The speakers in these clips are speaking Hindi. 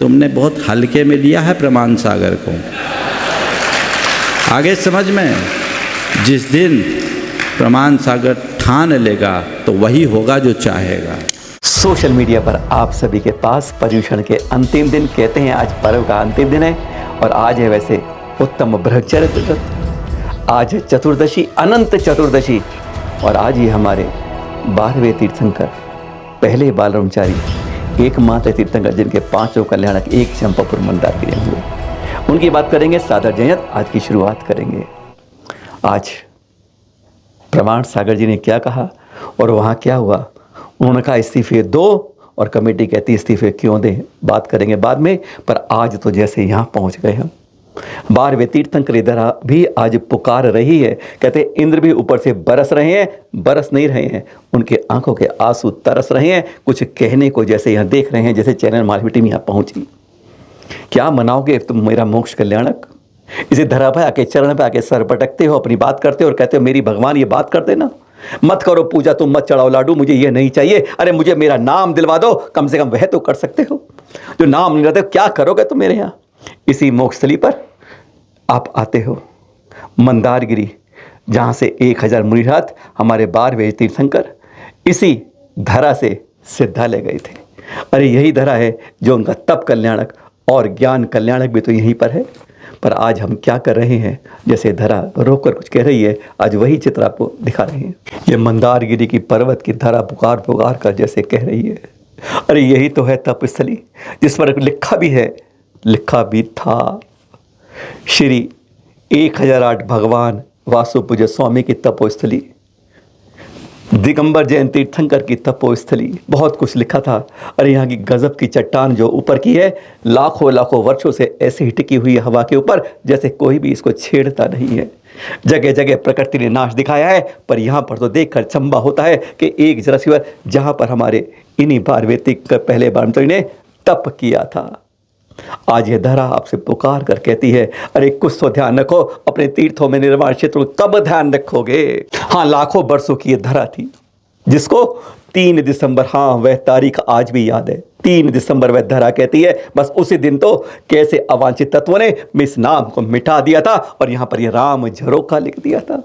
तुमने बहुत हल्के में लिया है प्रमाण सागर को। आगे समझ में, जिस दिन प्रमाण सागर ठान लेगा तो वही होगा जो चाहेगा। सोशल मीडिया पर आप सभी के पास पर्युषण के अंतिम दिन, कहते हैं आज पर्व का अंतिम दिन है और आज है वैसे उत्तम ब्रह्मचर्य व्रत। आज है चतुर्दशी, अनंत चतुर्दशी, और आज ही हमारे 12वें तीर्थंकर, पहले बाल ब्रह्मचारी, एकमात्र तीर्थंकर जिनके 5 कल्याणक एक चंपापुर मंदारगिरी हुए, उनकी बात करेंगे। सादर जयंत आज की शुरुआत करेंगे। आज प्रमाण सागर जी ने क्या कहा और वहाँ क्या हुआ, उन्होंने कहा इस्तीफे दो और कमेटी कहती इस्तीफे क्यों दें, बात करेंगे बाद में। पर आज तो जैसे यहाँ पहुँच गए हम, 12वें तीर्थंकर इधर भी आज पुकार रही है। कहते इंद्र भी ऊपर से बरस रहे हैं, बरस नहीं रहे हैं, उनके आंखों के आंसू तरस रहे हैं कुछ कहने को, जैसे यहाँ देख रहे हैं जैसे चैनल मालवी टीम यहाँ पहुंची। क्या मनाओगे तुम मेरा मोक्ष कल्याणक? इसे धरा पे आके, चरण पे आके सर पटकते हो, अपनी बात करते हो और कहते हो मेरी भगवान ये बात कर देना, मत करो पूजा, तुम मत चढ़ाओ लाडू, मुझे ये नहीं चाहिए। अरे मुझे मेरा नाम दिलवा दो, कम से कम वह तो कर सकते हो। जो नाम नहीं रहते क्या करोगे तुम मेरे यहाँ? इसी मोक्षस्थली पर आप आते हो, मंदारगिरी, जहाँ से 1000 मुनिरात हमारे 12वें तीर्थंकर इसी धरा से सिद्धालय गए थे। अरे यही धरा है जो उनका तप कल्याणक और ज्ञान कल्याणक भी तो यहीं पर है। पर आज हम क्या कर रहे हैं, जैसे धरा रोक कर कुछ कह रही है, आज वही चित्र आपको दिखा रहे हैं। ये मंदारगिरी की पर्वत की धरा पुकार पुकार कर जैसे कह रही है, अरे यही तो है तपस्थली जिस पर लिखा भी है, लिखा भी था श्री 1008 भगवान वासुपूज्य स्वामी की तपोस्थली, दिगंबर जैन तीर्थंकर की तपोस्थली, बहुत कुछ लिखा था। अरे यहाँ की गजब की चट्टान जो ऊपर की है, लाखों लाखों वर्षों से ऐसे ही टिकी हुई है हवा के ऊपर, जैसे कोई भी इसको छेड़ता नहीं है। जगह जगह प्रकृति ने नाश दिखाया है, पर यहाँ पर तो देखकर चंबा होता है कि एक जरा सी जहाँ पर हमारे इन्हीं 12वें तीर्थंकर पहले बार ने तप किया था। आज ये धरा आपसे पुकार कर कहती है, अरे कुछ तो ध्यान रखो अपने तीर्थों में, निर्वाण क्षेत्रों में कब ध्यान रखोगे? हाँ, लाखों वर्षों की ये धरा थी जिसको 3 दिसंबर, हाँ वह तारीख आज भी याद है, 3 दिसंबर वह धरा कहती है। बस उसी दिन तो कैसे अवांछित तत्वों ने इस नाम को मिटा दिया था और यहाँ पर ये राम झरोखा लिख दिया था,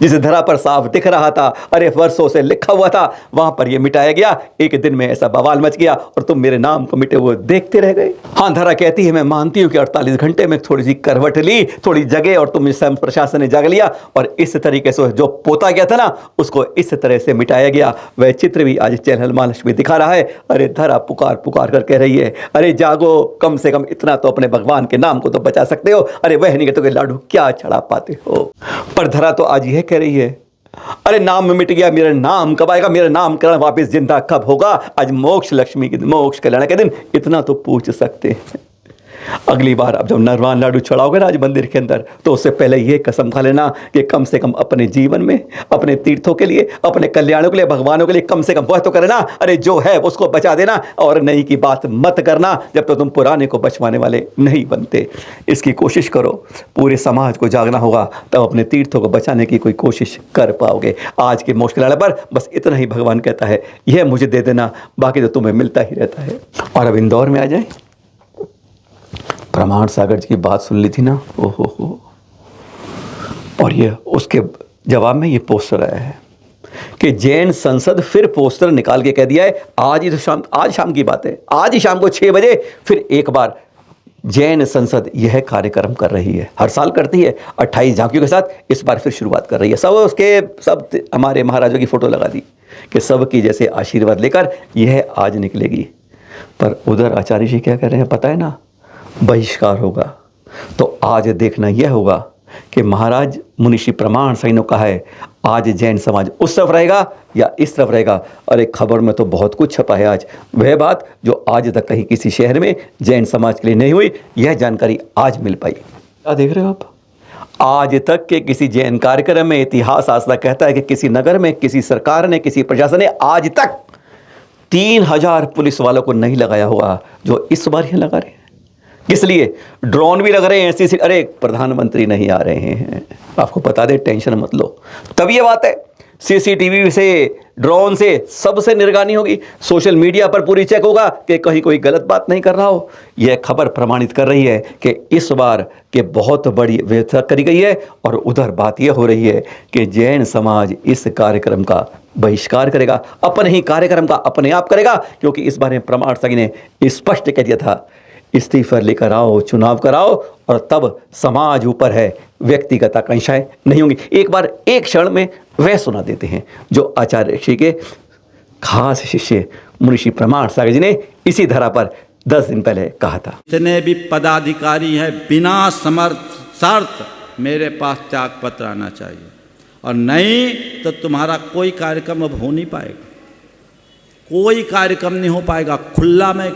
जिसे धरा पर साफ दिख रहा था। अरे वर्षों से लिखा हुआ था, वहां पर यह मिटाया गया। एक दिन में ऐसा बवाल मच गया और तुम मेरे नाम को मिटे हुए देखते रह गए। हाँ, धरा कहती है मैं मानती हूं कि 48 घंटे में थोड़ी सी करवट ली, थोड़ी जगह, और तुम स्वयं प्रशासन ने जग लिया और इस तरीके से जो पोता गया था ना, उसको इस तरह से मिटाया गया। वह चित्र भी आज चैनल महालक्ष्मी दिखा रहा है। अरे धरा पुकार पुकार कर कह रही है, अरे जागो, कम से कम इतना तो अपने भगवान के नाम को तो बचा सकते हो। अरे वह नहीं कहते लाडू क्या चढ़ा पाते हो। पर धरा तो आज यह कह रही है, अरे नाम मिट गया, मेरा नाम कब आएगा, मेरा नामकरण वापस जिंदा कब होगा? आज मोक्ष लक्ष्मी के, मोक्ष कल्याण के दिन इतना तो पूछ सकते हैं। अगली बार अब जब नरवान लाडू चढ़ाओगे ना आज मंदिर के अंदर, तो उससे पहले ये कसम खा लेना कि कम से कम अपने जीवन में, अपने तीर्थों के लिए, अपने कल्याणों के लिए, भगवानों के लिए कम से कम वह तो करना। अरे जो है उसको बचा देना और नई की बात मत करना जब तो तुम पुराने को बचवाने वाले नहीं बनते। इसकी कोशिश करो, पूरे समाज को जागना होगा, तब अपने तीर्थों को बचाने की कोई कोशिश कर पाओगे। आज के मोक्ष कल्याण पर बस इतना ही भगवान कहता है, यह मुझे दे देना, बाकी तो तुम्हें मिलता ही रहता है। और अब इंदौर में आ जाए, प्रमाण सागर जी की बात सुन ली थी ना, ओहो हो, और ये उसके जवाब में ये पोस्टर आया है कि जैन संसद फिर पोस्टर निकाल के कह दिया है, आज ही तो शाम, आज शाम की बात है, आज ही शाम को 6 बजे फिर एक बार जैन संसद यह कार्यक्रम कर रही है। हर साल करती है 28 झांकियों के साथ, इस बार फिर शुरुआत कर रही है। सब उसके सब हमारे महाराजों की फोटो लगा दी कि सब की जैसे आशीर्वाद लेकर यह आज निकलेगी। पर उधर आचार्य जी क्या कह रहे हैं पता है ना, बहिष्कार होगा। तो आज देखना यह होगा कि महाराज मुनिषि प्रमाण सही ने कहा है, आज जैन समाज उस तरफ रहेगा या इस तरफ रहेगा। और एक खबर में तो बहुत कुछ छपा है आज, वह बात जो आज तक कहीं किसी शहर में जैन समाज के लिए नहीं हुई, यह जानकारी आज मिल पाई। क्या देख रहे हो आप? आज तक के किसी जैन कार्यक्रम में इतिहास आज तक कहता है कि किसी नगर में किसी सरकार ने, किसी प्रशासन ने आज तक 3000 पुलिस वालों को नहीं लगाया हुआ जो इस बार यहाँ लगा रहे हैं। इसलिए ड्रोन भी लग रहे हैं ऐसी, अरे प्रधानमंत्री नहीं आ रहे हैं, आपको बता दें, टेंशन मत लो। तब ये बात है सीसीटीवी से, ड्रोन से, सबसे निगरानी होगी। सोशल मीडिया पर पूरी चेक होगा कि कहीं कोई गलत बात नहीं कर रहा हो। यह खबर प्रमाणित कर रही है कि इस बार के बहुत बड़ी व्यवस्था करी गई है। और उधर बात यह हो रही है कि जैन समाज इस कार्यक्रम का बहिष्कार करेगा, अपने ही कार्यक्रम का अपने आप करेगा, क्योंकि इस बारे में प्रमाण सगी ने स्पष्ट कह दिया था, इस्तीफा लेकर आओ, चुनाव कराओ, और तब समाज ऊपर है, व्यक्तिगत आकांक्षाएं नहीं होंगी। एक बार एक क्षण में वह सुना देते हैं जो आचार्य ऋषि के खास शिष्य मुनिषी प्रमाण सागर जी ने इसी धरा पर 10 दिन पहले कहा था। जितने भी पदाधिकारी हैं, बिना शर्त मेरे पास त्याग पत्र आना चाहिए, और नहीं तो तुम्हारा कोई कार्यक्रम अब हो नहीं पाएगा, कोई कार्यक्रम नहीं हो पाएगा। खुला में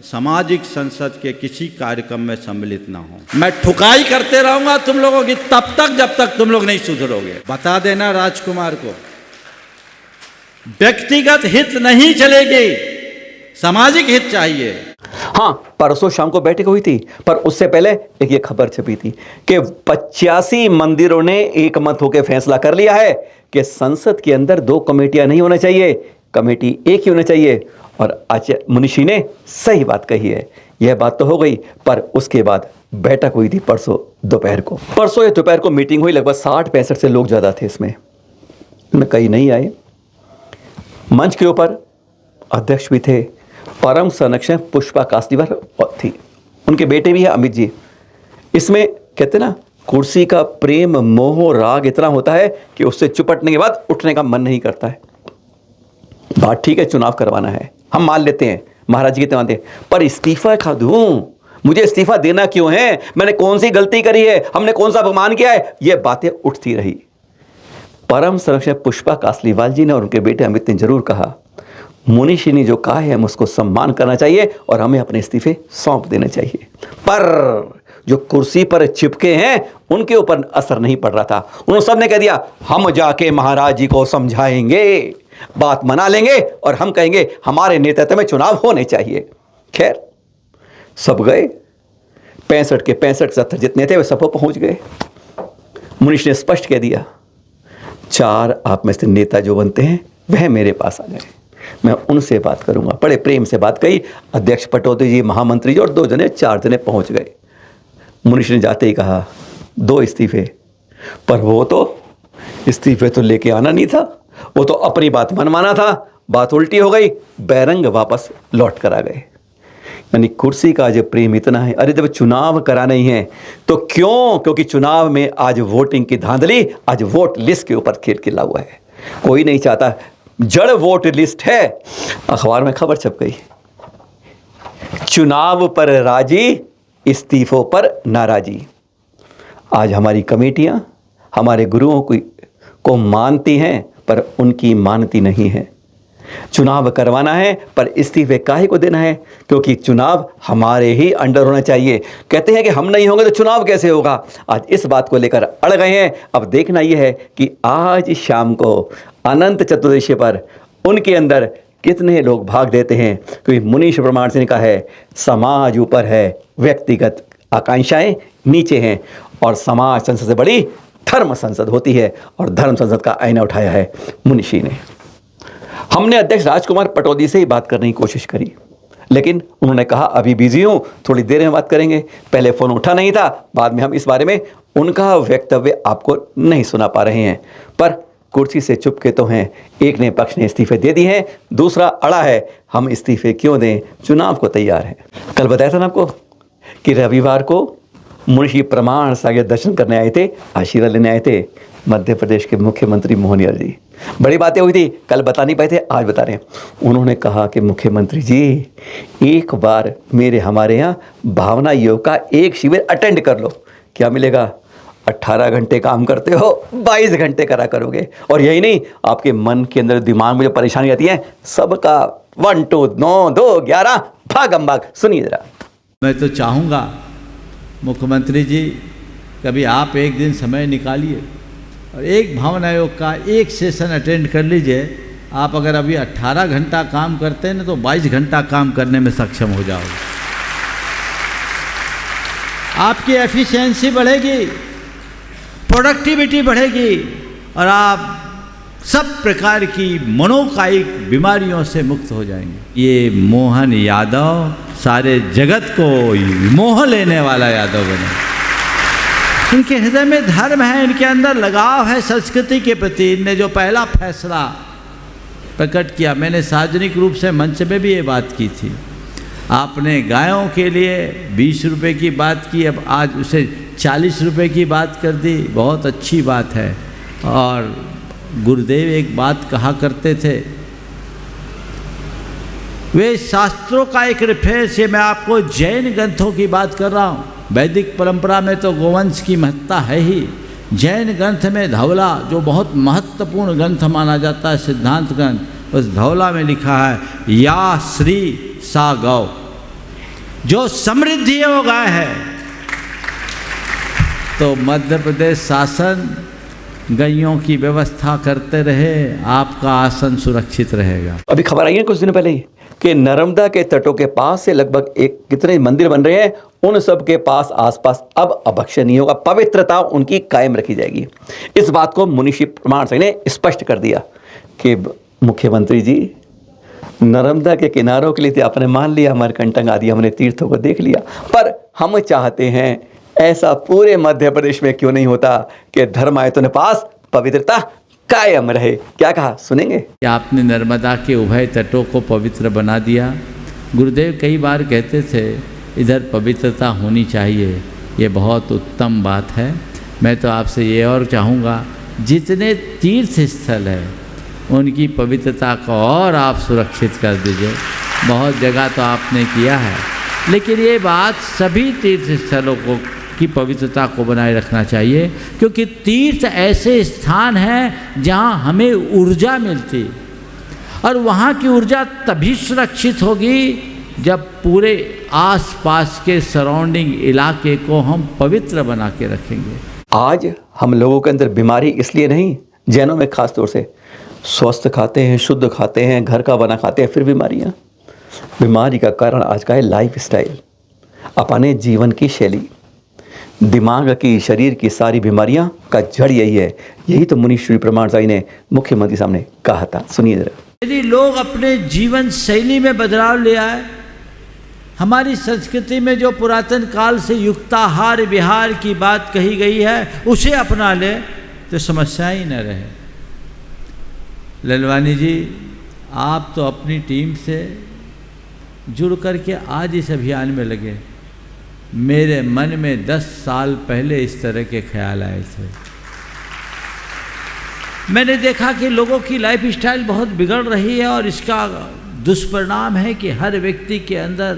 सामाजिक संसद के किसी कार्यक्रम में सम्मिलित ना हो। मैं ठुकाई करते रहूंगा तुम लोगों की तब तक जब तक तुम लोग नहीं सुधरोगे। बता देना राजकुमार को, व्यक्तिगत हित नहीं चलेगी, सामाजिक हित चाहिए। हाँ, परसों शाम को बैठक हुई थी, पर उससे पहले एक ये खबर छपी थी कि 85 मंदिरों ने एक मत होकर फैसला कर लिया है कि संसद के अंदर 2 कमेटियां नहीं होना चाहिए, कमेटी एक ही होना चाहिए। और आचार्य मुनिषी ने सही बात कही है। यह बात तो हो गई, पर उसके बाद बैठक हुई थी परसों दोपहर को। परसों दोपहर को मीटिंग हुई, लगभग 60-65 से लोग ज़्यादा थे इसमें, कई नहीं आए। मंच के ऊपर अध्यक्ष भी थे, परम संरक्षक पुष्पा कासलीवाल थी, उनके बेटे भी है अमित जी। इसमें कहते ना, कुर्सी का प्रेम मोह राग इतना होता है कि उससे चुपटने के बाद उठने का मन नहीं करता है। बात ठीक है, चुनाव करवाना है, हम मान लेते हैं, महाराज जी के मानते हैं, पर इस्तीफा खा दूं, मुझे इस्तीफा देना क्यों है, मैंने कौन सी गलती करी है, हमने कौन सा अपमान किया है, ये बातें उठती रही। परम संरक्षक पुष्पा कासलीवाल जी ने और उनके बेटे अमित ने जरूर कहा, मुनिषी ने जो कहा है हम उसको सम्मान करना चाहिए और हमें अपने इस्तीफे सौंप देने चाहिए। पर जो कुर्सी पर चिपके हैं उनके ऊपर असर नहीं पड़ रहा था। उन्होंने सबने कह दिया, हम जाके महाराज जी को समझाएंगे, बात मना लेंगे और हम कहेंगे हमारे नेतृत्व में चुनाव होने चाहिए। खैर, सब गए, 65 के 65-70 जितने थे वे सब पहुंच गए। मुनिष ने स्पष्ट कह दिया, 4 आप में से नेता जो बनते हैं वह मेरे पास आ गए, मैं उनसे बात करूंगा। बड़े प्रेम से बात कही। अध्यक्ष पटौदी जी, महामंत्री जी और 2 जने 4 जने पहुंच गए। मुनिष ने जाते ही कहा, 2 इस्तीफे, पर वो तो इस्तीफे तो लेके आना नहीं था, वो तो अपनी बात मनवाना था। बात उल्टी हो गई, बैरंग वापस लौट कर आ गए। यानी कुर्सी का जो प्रेम इतना है। अरे जब चुनाव कराना ही है तो क्यों, क्योंकि चुनाव में आज वोटिंग की धांधली, आज वोट लिस्ट के ऊपर खेल खिला हुआ है। कोई नहीं चाहता, जड़ वोट लिस्ट है। अखबार में खबर छप गई, चुनाव पर राजी, इस्तीफों पर नाराजी। आज हमारी कमेटियां हमारे गुरुओं को मानती हैं, पर उनकी मानती नहीं है। चुनाव करवाना है, पर इस्तीफे काहे को देना है, क्योंकि चुनाव हमारे ही अंडर होना चाहिए। कहते हैं कि हम नहीं होंगे तो चुनाव कैसे होगा। आज इस बात को लेकर अड़ गए हैं। अब देखना यह है कि आज शाम को अनंत चतुर्दशी पर उनके अंदर कितने लोग भाग देते हैं, क्योंकि मुनीष प्रमाण सिंह का है, समाज ऊपर है, व्यक्तिगत आकांक्षाएं नीचे हैं, और समाज संसद से बड़ी धर्म संसद होती है, और धर्म संसद का आईना उठाया है मुनीषी ने। हमने अध्यक्ष राजकुमार पटौदी से ही बात करने की कोशिश करी, लेकिन उन्होंने कहा अभी बिजी हूँ, थोड़ी देर में बात करेंगे। पहले फ़ोन उठा नहीं था, बाद में हम इस बारे में उनका वक्तव्य आपको नहीं सुना पा रहे हैं। पर कुर्सी से चुपके तो हैं, एक ने पक्ष ने इस्तीफे दे दिए हैं, दूसरा अड़ा है हम इस्तीफे क्यों दें, चुनाव को तैयार है। कल बताया था ना आपको कि रविवार को मुनिषी प्रमाण सागर दर्शन करने आए थे, आशीर्वाद लेने आए थे मध्य प्रदेश के मुख्यमंत्री मोहनियाल जी। बड़ी बातें हुई थी, कल बता नहीं पाए थे, आज बता रहे हैं। उन्होंने कहा कि मुख्यमंत्री जी एक बार हमारे यहाँ भावना योग का एक शिविर अटेंड कर लो। क्या मिलेगा, 18 घंटे काम करते हो, 22 घंटे करा करोगे। और यही नहीं, आपके मन के अंदर दिमाग में जो परेशानी आती है सबका 1 2 9 2 11 भागम भाग। सुनिए जरा। मैं तो चाहूँगा मुख्यमंत्री जी, कभी आप एक दिन समय निकालिए और एक भावना योग का एक सेशन अटेंड कर लीजिए। आप अगर अभी 18 घंटा काम करते हैं ना, तो 22 घंटा काम करने में सक्षम हो जाओगे। आपकी एफिशिएंसी बढ़ेगी, प्रोडक्टिविटी बढ़ेगी, और आप सब प्रकार की मनोकायिक बीमारियों से मुक्त हो जाएंगे। ये मोहन यादव सारे जगत को मोह लेने वाला यादव बने। इनके हृदय में धर्म है, इनके अंदर लगाव है संस्कृति के प्रति। इनने जो पहला फैसला प्रकट किया, मैंने सार्वजनिक रूप से मंच में भी ये बात की थी। आपने गायों के लिए 20 रुपये की बात की, अब आज उसे 40 रुपये की बात कर दी, बहुत अच्छी बात है। और गुरुदेव एक बात कहा करते थे, वे शास्त्रों का एक रेफरेंस, ये मैं आपको जैन ग्रंथों की बात कर रहा हूँ। वैदिक परंपरा में तो गोवंश की महत्ता है ही, जैन ग्रंथ में धवला जो बहुत महत्वपूर्ण ग्रंथ माना जाता है, सिद्धांत ग्रंथ, उस धवला में लिखा है या श्री सा गौ, जो समृद्धि है वो गाय है। तो मध्य प्रदेश शासन गायों की व्यवस्था करते रहे, आपका आसन सुरक्षित रहेगा। अभी खबर आई है कुछ दिन पहले ही कि नर्मदा के तटों के पास से लगभग एक कितने मंदिर बन रहे हैं, उन सब के पास आसपास अब अभक्ष्य नहीं होगा, पवित्रता उनकी कायम रखी जाएगी। इस बात को मुनीश्री प्रमाण सिंह ने स्पष्ट कर दिया कि मुख्यमंत्री जी, नर्मदा के किनारों के लिए तो आपने मान लिया, अमरकंटक आदि हमने तीर्थों को देख लिया, पर हम चाहते हैं ऐसा पूरे मध्य प्रदेश में क्यों नहीं होता कि धर्मायतों के पास पवित्रता कायम रहे। क्या कहा, सुनेंगे? कि आपने नर्मदा के उभय तटों को पवित्र बना दिया। गुरुदेव कई बार कहते थे इधर पवित्रता होनी चाहिए, ये बहुत उत्तम बात है। मैं तो आपसे ये और चाहूँगा, जितने तीर्थ स्थल है उनकी पवित्रता को और आप सुरक्षित कर दीजिए। बहुत जगह तो आपने किया है, लेकिन ये बात सभी तीर्थ स्थलों को की पवित्रता को बनाए रखना चाहिए, क्योंकि तीर्थ ऐसे स्थान हैं जहाँ हमें ऊर्जा मिलती, और वहाँ की ऊर्जा तभी सुरक्षित होगी जब पूरे आसपास के सराउंडिंग इलाके को हम पवित्र बना के रखेंगे। आज हम लोगों के अंदर बीमारी इसलिए नहीं, जैनों में खास तौर से स्वस्थ खाते हैं, शुद्ध खाते हैं, घर का बना खाते हैं, फिर बीमारियाँ। बीमारी का कारण आज का है लाइफ स्टाइल, अपने जीवन की शैली, दिमाग की, शरीर की सारी बीमारियां का जड़ यही है। यही तो मुनीश्री प्रमाण साई ने मुख्यमंत्री सामने कहा था, सुनिए जरा। यदि लोग अपने जीवन शैली में बदलाव ले आए, हमारी संस्कृति में जो पुरातन काल से युक्ताहार विहार की बात कही गई है उसे अपना ले, तो समस्या ही न रहे। ललवानी जी, आप तो अपनी टीम से जुड़ करके आज इस अभियान में लगे। मेरे मन में 10 साल पहले इस तरह के ख्याल आए थे। मैंने देखा कि लोगों की लाइफ स्टाइल बहुत बिगड़ रही है, और इसका दुष्परिणाम है कि हर व्यक्ति के अंदर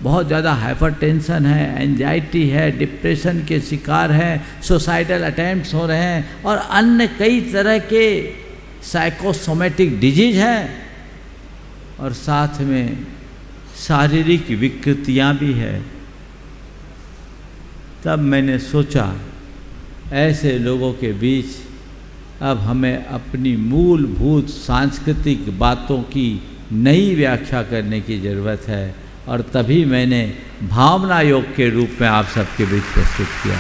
बहुत ज़्यादा हाइपरटेंशन है, एंजाइटी है, डिप्रेशन के शिकार हैं, सुसाइडल अटेम्प्ट्स हो रहे हैं, और अन्य कई तरह के साइकोसोमेटिक डिजीज हैं, और साथ में शारीरिक विकृतियाँ भी है। तब मैंने सोचा ऐसे लोगों के बीच अब हमें अपनी मूलभूत सांस्कृतिक बातों की नई व्याख्या करने की ज़रूरत है, और तभी मैंने भावना योग के रूप में आप सबके बीच प्रस्तुत किया।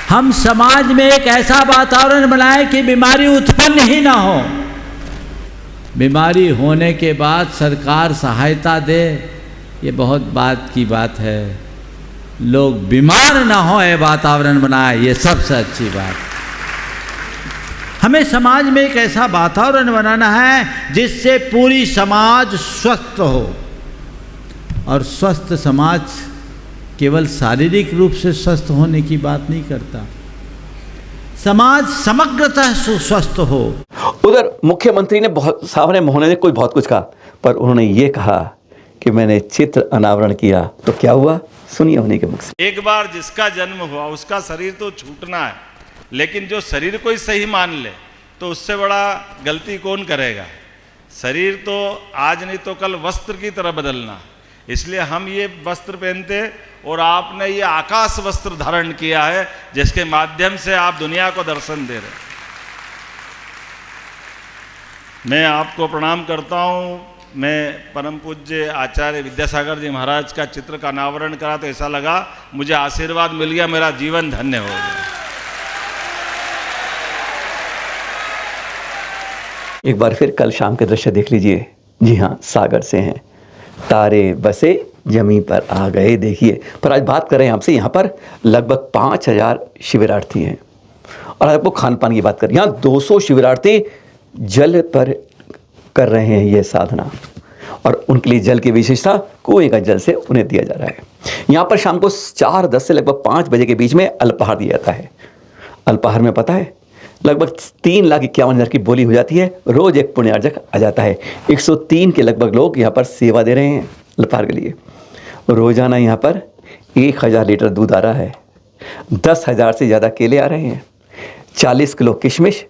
हम समाज में एक ऐसा वातावरण बनाएं कि बीमारी उत्पन्न ही ना हो, बीमारी होने के बाद सरकार सहायता दे, ये बहुत बात की बात है। लोग बीमार ना हो ये वातावरण बनाए, ये सबसे अच्छी बात। हमें समाज में एक ऐसा वातावरण बनाना है जिससे पूरी समाज स्वस्थ हो, और स्वस्थ समाज केवल शारीरिक रूप से स्वस्थ होने की बात नहीं करता, समाज समग्रतः स्वस्थ हो। उधर मुख्यमंत्री ने बहुत सामने होने ने कोई बहुत कुछ कहा, पर उन्होंने ये कहा कि मैंने चित्र अनावरण किया, तो क्या हुआ, सुनिए उन्हीं के मुख से। एक बार जिसका जन्म हुआ उसका शरीर तो छूटना है, लेकिन जो शरीर को ही सही मान ले तो उससे बड़ा गलती कौन करेगा। शरीर तो आज नहीं तो कल वस्त्र की तरह बदलना, इसलिए हम ये वस्त्र पहनते, और आपने ये आकाश वस्त्र धारण किया है जिसके माध्यम से आप दुनिया को दर्शन दे रहे। मैं आपको प्रणाम करता हूँ। मैं परम पूज्य आचार्य विद्यासागर जी महाराज का चित्र का अनावरण करा तो ऐसा लगा मुझे आशीर्वाद मिल गया, मेरा जीवन धन्य हो गया। एक बार फिर कल शाम के दृश्य देख लीजिए। जी हाँ, सागर से हैं, तारे बसे जमीन पर आ गए। देखिए, पर आज बात करें आपसे, यहाँ पर लगभग 5000 शिविरार्थी हैं। और आपको खान पान की बात करें, यहाँ 200 शिविरार्थी जल पर कर रहे हैं ये साधना, और उनके लिए जल की विशेषता कुएं का जल से उन्हें दिया जा रहा है। यहाँ पर शाम को 4:10 से लगभग 5 बजे के बीच में अल्पाहार दिया जाता है। अल्पाहार में पता है लगभग 3,51,000 की बोली हो जाती है। रोज एक पुण्यार्जक आ जाता है। 103 के लगभग लोग यहाँ पर सेवा दे रहे हैं अल्पाहार के लिए। रोजाना यहाँ पर 1000 लीटर दूध आ रहा है, 10,000 से ज़्यादा केले आ रहे हैं, 40 किलो किशमिश,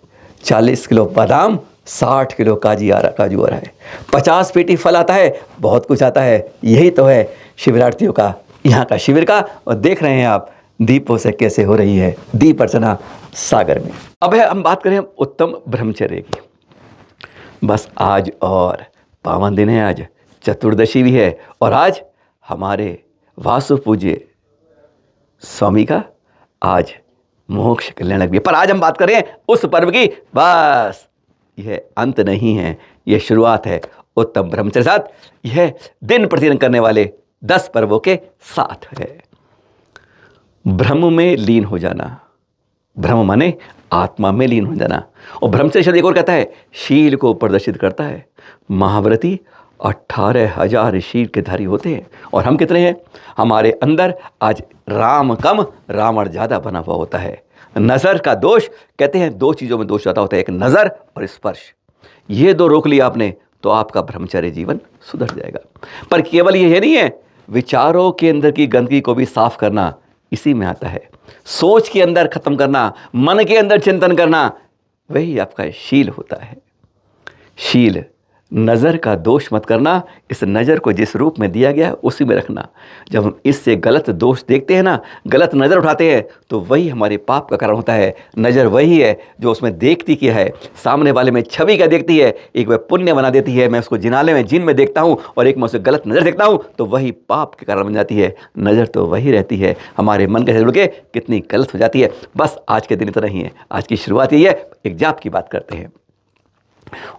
40 किलो बादाम, 60 किलो काजू आ रहा है, 50 पेटी फल आता है, बहुत कुछ आता है। यही तो है शिविरार्थियों का, यहाँ का शिविर का। और देख रहे हैं आप दीपों से कैसे हो रही है दीप अर्चना सागर में। अब है हम बात करें उत्तम ब्रह्मचर्य की। बस आज और पावन दिन है, आज चतुर्दशी भी है, और आज हमारे वासु पूज्य स्वामी का आज मोक्ष कल्याण भी है। पर आज हम बात करें उस पर्व की। बस यह अंत नहीं है, यह शुरुआत है उत्तम ब्रह्मचर्य साथ। यह दिन प्रतिदिन करने वाले 10 पर्वों के साथ है। ब्रह्म में लीन हो जाना, ब्रह्म माने आत्मा में लीन हो जाना। और ब्रह्मचर्य शब्द एक और कहता है शील को प्रदर्शित करता है। महाव्रती 18,000 शील के धारी होते हैं, और हम कितने हैं? हमारे अंदर आज राम कम रावण ज़्यादा बना हुआ होता है। नज़र का दोष, कहते हैं 2 चीज़ों में दोष ज़्यादा होता है, एक नज़र और स्पर्श। ये 2 रोक लिया आपने तो आपका ब्रह्मचर्य जीवन सुधर जाएगा। पर केवल ये नहीं है, विचारों के अंदर की गंदगी को भी साफ करना इसी में आता है। सोच के अंदर खत्म करना, मन के अंदर चिंतन करना, वही आपका शील होता है। शील, नज़र का दोष मत करना। इस नज़र को जिस रूप में दिया गया है उसी में रखना। जब हम इससे गलत दोष देखते हैं ना, गलत नज़र उठाते हैं, तो वही हमारे पाप का कारण होता है। नज़र वही है जो उसमें देखती क्या है, सामने वाले में छवि क्या देखती है। एक वह पुण्य बना देती है, मैं उसको जिनाले में जिन में देखता हूँ, और एक मैं उसे गलत नज़र देखता हूँ, तो वही पाप के कारण बन जाती है। नज़र तो वही रहती है, हमारे मन के जुड़ के कितनी गलत हो जाती है। बस आज के दिन इतना ही है, आज की शुरुआत यही है। एक जाप की बात करते हैं।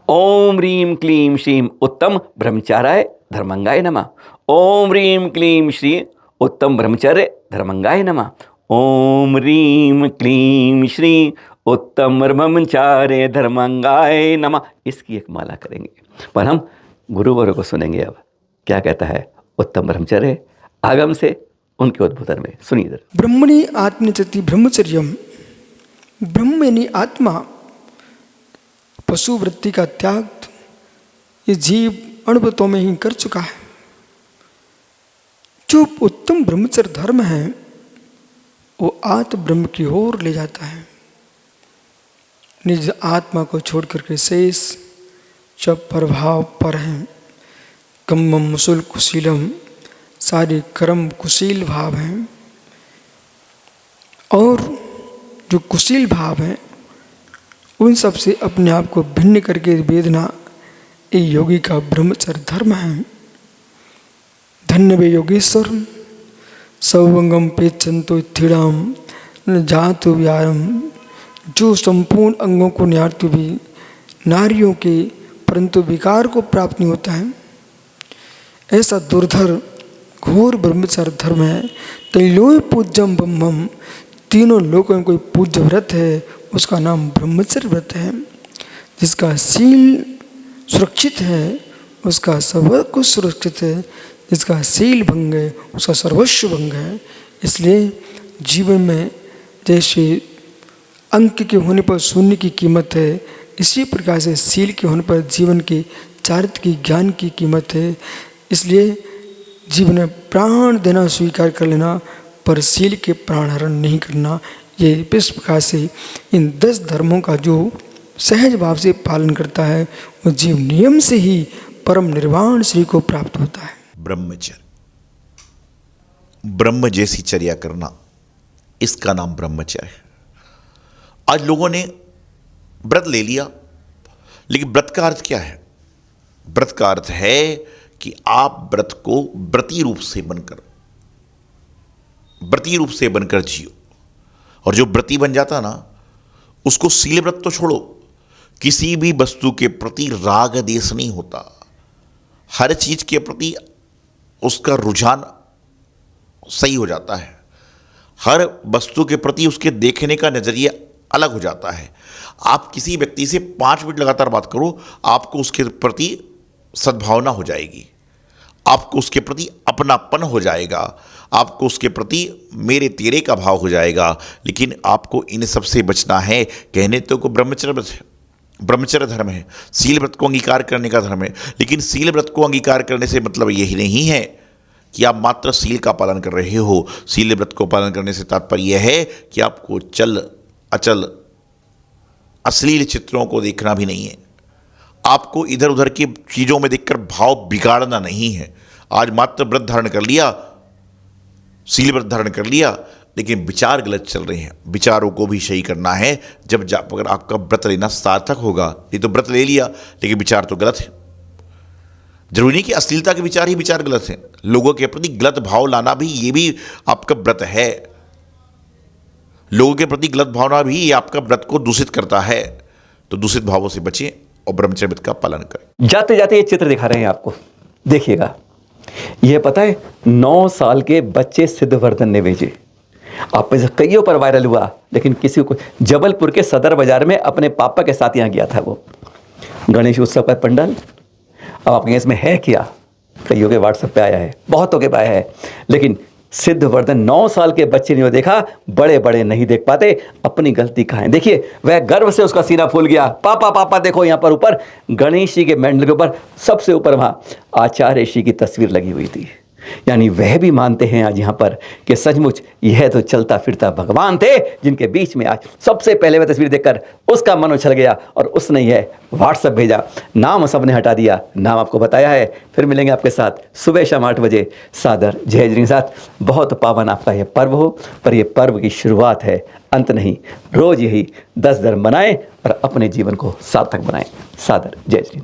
ओम ह्रीं क्लीं श्रीं उत्तम ब्रह्मचाराय धर्मंगाय नमः। ओम ह्रीं क्लीं श्रीं उत्तम ब्रह्मचर्य धर्मंगाय नमः। ओम ह्रीं क्लीं श्रीं उत्तम ब्रह्मचार्य धर्मंगाय नमः। इसकी एक माला करेंगे, पर हम गुरुवरों को सुनेंगे। अब क्या कहता है उत्तम ब्रह्मचर्य आगम से उनके उद्बोधन में, सुनिए जरा। ब्रह्मणि आत्मनिचति ब्रह्मचर्यम। ब्रह्म यानी आत्मा, पशु वृत्ति का त्याग ये जीव अणुव्रतों में ही कर चुका है। जो उत्तम ब्रह्मचर्य धर्म है वो आत्म ब्रह्म की ओर ले जाता है। निज आत्मा को छोड़ करके शेष जब प्रभाव पर हैं। कम्मम मुसुल कुशीलम, सारे कर्म कुशील भाव हैं। और जो कुशील भाव हैं उन सब से अपने आप को भिन्न करके वेदना ये योगी का ब्रह्मचर्य धर्म है। धन्य वे योगेश्वर सौवंगम पेचंतो स्थिराम न जातु व्यारम। जो संपूर्ण अंगों को निहारते भी नारियों के परंतु विकार को प्राप्त नहीं होता है, ऐसा दुर्धर घोर ब्रह्मचर्य धर्म है। तैलोय पूज्यम ब्रह्मम, तीनों लोगों में कोई पूज्य व्रत है, उसका नाम ब्रह्मचर्य व्रत है। जिसका शील सुरक्षित है उसका सर्व कुछ सुरक्षित है, जिसका शील भंग है उसका सर्वस्व भंग है। इसलिए जीवन में जैसे अंक के होने पर शून्य की कीमत है, इसी प्रकार से शील के होने पर जीवन की चारित्र की ज्ञान की कीमत है। इसलिए जीवन में प्राण देना स्वीकार कर लेना, पर शील के प्राण हरण नहीं करना। ये इस प्रकार से इन 10 धर्मों का जो सहज भाव से पालन करता है वो जीव नियम से ही परम निर्वाण श्री को प्राप्त होता है। ब्रह्मचर्य, ब्रह्म जैसी चर्या करना, इसका नाम ब्रह्मचर्य है। आज लोगों ने व्रत ले लिया, लेकिन व्रत का अर्थ क्या है? व्रत का अर्थ है कि आप व्रत को व्रती रूप से बनकर जियो। और जो व्रती बन जाता ना, उसको शील व्रत तो छोड़ो, किसी भी वस्तु के प्रति राग देश नहीं होता। हर चीज के प्रति उसका रुझान सही हो जाता है, हर वस्तु के प्रति उसके देखने का नजरिया अलग हो जाता है। आप किसी व्यक्ति से 5 मिनट लगातार बात करो, आपको उसके प्रति सद्भावना हो जाएगी, आपको उसके प्रति अपनापन हो जाएगा, आपको उसके प्रति मेरे तेरे का भाव हो जाएगा। लेकिन आपको इन सब से बचना है। कहने तो को ब्रह्मचर्य व्रत है, ब्रह्मचर्य धर्म है, शील व्रत को अंगीकार करने का धर्म है। लेकिन शील व्रत को अंगीकार करने से मतलब यही नहीं है कि आप मात्र शील का पालन कर रहे हो। शील व्रत को पालन करने से तात्पर्य यह है कि आपको चल अचल अश्लील चित्रों को देखना भी नहीं है, आपको इधर उधर की चीज़ों में देखकर भाव बिगाड़ना नहीं है। आज मात्र व्रत धारण कर लिया, शील व्रत धारण कर लिया, लेकिन विचार गलत चल रहे हैं। विचारों को भी सही करना है जब अगर आपका व्रत लेना सार्थक होगा। ये तो व्रत ले लिया लेकिन विचार तो गलत है। जरूरी नहीं कि अश्लीलता के विचार ही विचार गलत हैं, लोगों के प्रति गलत भाव लाना भी ये भी आपका व्रत है। लोगों के प्रति गलत भावना भी ये आपका व्रत को दूषित करता है। तो दूषित भावों से बचें और ब्रह्मचर्य व्रत का पालन करें। जाते जाते ये चित्र दिखा रहे हैं आपको, देखिएगा। यह पता है 9 साल के बच्चे सिद्धवर्धन ने भेजे। आप में से कईयों पर वायरल हुआ, लेकिन किसी को जबलपुर के सदर बाजार में अपने पापा के साथ यहाँ गया था वो गणेश उत्सव का पंडाल। अब आपके इसमें है क्या? कईयों के व्हाट्सएप पे आया है, बहुतों के पे आया है, लेकिन सिद्धवर्धन 9 साल के बच्चे ने देखा, बड़े बड़े नहीं देख पाते अपनी गलती कहाँ है। देखिए वह गर्व से उसका सीना फूल गया। पापा पापा देखो, यहाँ पर ऊपर गणेश जी के मेंडल के ऊपर सबसे ऊपर वहाँ आचार्य ऋषि की तस्वीर लगी हुई थी। यानी वह भी मानते हैं आज यहाँ पर कि सचमुच यह तो चलता फिरता भगवान थे जिनके बीच में आज सबसे पहले वह तस्वीर देखकर उसका मन उछल गया और उसने यह व्हाट्सएप भेजा। नाम सबने हटा दिया, नाम आपको बताया है। फिर मिलेंगे आपके साथ सुबह शाम 8 बजे सादर जय जी के साथ। बहुत पावन आपका यह पर्व हो, पर यह पर्व की शुरुआत है, अंत नहीं। रोज यही 10 धर्म बनाएं और अपने जीवन को सार्थक बनाएं। सादर जय श्री।